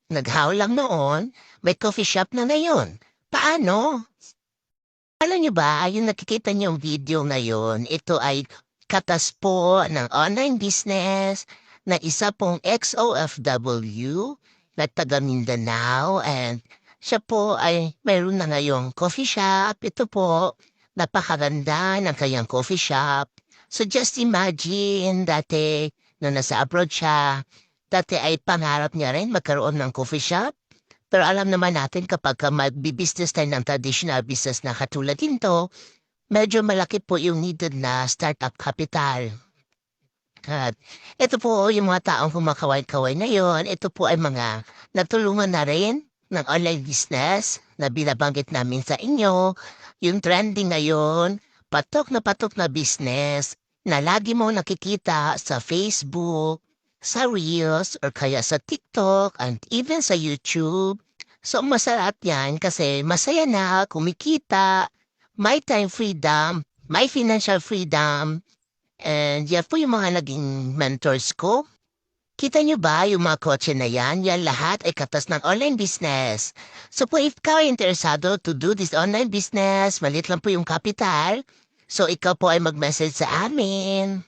Naghaw lang noon, may coffee shop na ngayon. Paano? Alam niyo ba, yung nakikita niyong video ngayon, ito ay katas po ng online business na isa pong XOFW na taga Mindanao and siya po ay mayroon na ngayong coffee shop. Ito po, napakaganda ng kanyang coffee shop. So just imagine dati nung nasa abroad siya, dati ay pangarap niya rin magkaroon ng coffee shop. Pero alam naman natin kapag ka magbi-business tayo ng traditional business na katulad nito, medyo malaki po yung needed na startup capital. At ito po yung mga taong kumakaway-kaway ngayon, ito po ay mga natulungan na rin ng online business na binabanggit namin sa inyo. Yung trending ngayon, patok na business na lagi mo nakikita sa Facebook, sa Reels, or kaya sa TikTok, and even sa YouTube. So masarap yan kasi masaya na, kumikita, may time freedom, may financial freedom, and yan po yung mga naging mentors ko. Kita nyo ba yung mga kotse na yan lahat ay katas ng online business. So po if ikaw ay interesado to do this online business, malit lang po yung capital, so ikaw po ay mag-message sa amin.